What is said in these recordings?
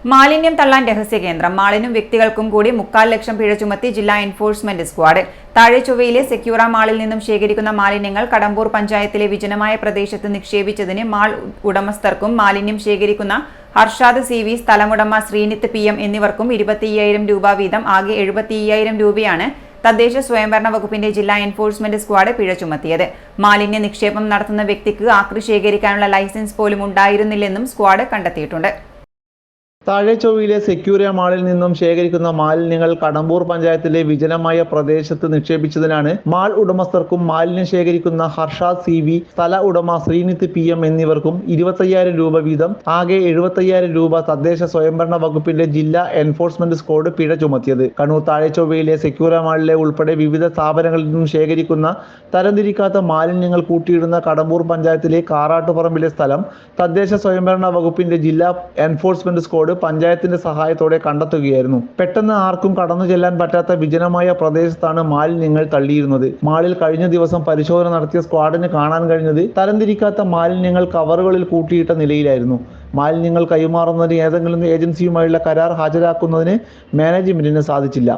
മാലിന്യം തള്ളാൻ രഹസ്യകേന്ദ്രം. മാളിനും വ്യക്തികൾക്കും കൂടി 3.25 ലക്ഷം പിഴ ചുമത്തി ജില്ലാ എൻഫോഴ്സ്മെന്റ് സ്ക്വാഡ്. താഴെചൊവ്വയിലെ സെക്യൂറ മാളിൽ നിന്നും ശേഖരിക്കുന്ന മാലിന്യങ്ങൾ കടമ്പൂർ പഞ്ചായത്തിലെ വിജനമായ പ്രദേശത്ത് നിക്ഷേപിച്ചതിന് മാൾ ഉടമസ്ഥർക്കും മാലിന്യം ശേഖരിക്കുന്ന ഹർഷാദ് CV, സ്ഥലമുടമ ശ്രീനിത്ത് PM എന്നിവർക്കും 25,000 രൂപ വീതം ആകെ 75,000 രൂപയാണ് തദ്ദേശ സ്വയംഭരണ വകുപ്പിന്റെ ജില്ലാ എൻഫോഴ്സ്മെന്റ് സ്ക്വാഡ് പിഴ ചുമത്തിയത്. മാലിന്യ നിക്ഷേപം നടത്തുന്ന വ്യക്തിക്ക് ആക്രി ശേഖരിക്കാനുള്ള ലൈസൻസ് പോലും ഉണ്ടായിരുന്നില്ലെന്നും സ്ക്വാഡ് കണ്ടെത്തിയിട്ടുണ്ട്. താഴെചൊവ്വയിലെ സെക്യൂരിയ മാളിൽ നിന്നും ശേഖരിക്കുന്ന മാലിന്യങ്ങൾ കടമ്പൂർ പഞ്ചായത്തിലെ വിജനമായ പ്രദേശത്ത് നിക്ഷേപിച്ചതിനാണ് മാൾ ഉടമസ്ഥർക്കും മാലിന്യം ശേഖരിക്കുന്ന ഹർഷാദ് CV, സ്ഥല ഉടമ ശ്രീനിത്ത് PM എന്നിവർക്കും 25,000 രൂപ വീതം ആകെ 75,000 രൂപ തദ്ദേശ സ്വയംഭരണ വകുപ്പിന്റെ ജില്ലാ എൻഫോഴ്സ്മെന്റ് സ്ക്വാഡ് പിഴ ചുമത്തിയത്. കണ്ണൂർ താഴെചൊവ്വയിലെ സെക്യൂരിയ മാളിലെ ഉൾപ്പെടെ വിവിധ സ്ഥാപനങ്ങളിൽ നിന്നും ശേഖരിക്കുന്ന തരംതിരിക്കാത്ത മാലിന്യങ്ങൾ കൂട്ടിയിടുന്ന കടമ്പൂർ പഞ്ചായത്തിലെ കാറാട്ടുപറമ്പിലെ സ്ഥലം തദ്ദേശ സ്വയംഭരണ വകുപ്പിന്റെ ജില്ലാ എൻഫോഴ്സ്മെന്റ് സ്ക്വാഡ് പഞ്ചായത്തിന്റെ സഹായത്തോടെ കണ്ടെത്തുകയായിരുന്നു. പെട്ടെന്ന് ആർക്കും കടന്നു ചെല്ലാൻ പറ്റാത്ത വിജനമായ പ്രദേശത്താണ് മാലിന്യങ്ങൾ തള്ളിയിരുന്നത്. മാളിൽ കഴിഞ്ഞ ദിവസം പരിശോധന നടത്തിയ സ്ക്വാഡിന് കാണാൻ കഴിഞ്ഞത് തരംതിരിക്കാത്ത മാലിന്യങ്ങൾ കവറുകളിൽ കൂട്ടിയിട്ട നിലയിലായിരുന്നു. മാലിന്യങ്ങൾ കൈമാറുന്നതിന് ഏതെങ്കിലും ഏജൻസിയുമായുള്ള കരാർ ഹാജരാക്കുന്നതിന് മാനേജ്മെന്റിന് സാധിച്ചില്ല.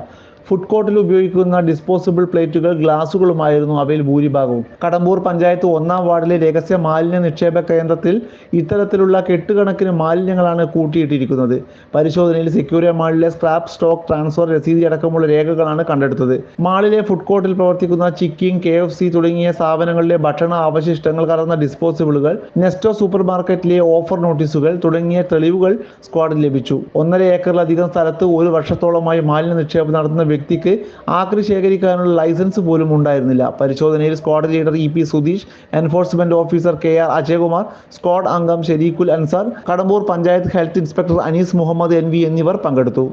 ഫുഡ് കോർട്ടിൽ ഉപയോഗിക്കുന്ന ഡിസ്പോസിബിൾ പ്ലേറ്റുകൾ, ഗ്ലാസുകളുമായിരുന്നു അവയിൽ ഭൂരിഭാഗവും. കടമ്പൂർ പഞ്ചായത്ത് 1-ാം വാർഡിലെ രഹസ്യ മാലിന്യ നിക്ഷേപ കേന്ദ്രത്തിൽ ഇത്തരത്തിലുള്ള കെട്ടുകണക്കിന് മാലിന്യങ്ങളാണ് കൂട്ടിയിട്ടിരിക്കുന്നത്. പരിശോധനയിൽ സെക്യൂരിയ മാളിലെ സ്ക്രാപ്പ് സ്റ്റോക്ക് ട്രാൻസ്ഫർ രസീതി അടക്കമുള്ള രേഖകളാണ് കണ്ടെടുത്തത്. മാളിലെ ഫുഡ് കോർട്ടിൽ പ്രവർത്തിക്കുന്ന ചിക്കിങ്, KFC തുടങ്ങിയ സ്ഥാപനങ്ങളിലെ ഭക്ഷണ അവശിഷ്ടങ്ങൾ കലർന്ന ഡിസ്പോസിബിളുകൾ, നെസ്റ്റോ സൂപ്പർ മാർക്കറ്റിലെ ഓഫർ നോട്ടീസുകൾ തുടങ്ങിയ തെളിവുകൾ സ്ക്വാഡിന് ലഭിച്ചു. 1.5 ഏക്കറിലധികം സ്ഥലത്ത് 1 വർഷത്തോളമായി മാലിന്യ നിക്ഷേപം നടത്തുന്ന വ്യക്തിക്ക് ആക്രി ശേഖരിക്കാനുള്ള ലൈസൻസ് പോലും ഉണ്ടായിരുന്നില്ല. പരിശോധനയിൽ squad leader EP Sudheesh, enforcement officer KR Ajayakumar, squad അംഗം Shereekhul Ansar, Kadambur panchayat health inspector Anees Muhammad NV എന്നിവർ പങ്കെടുത്തു.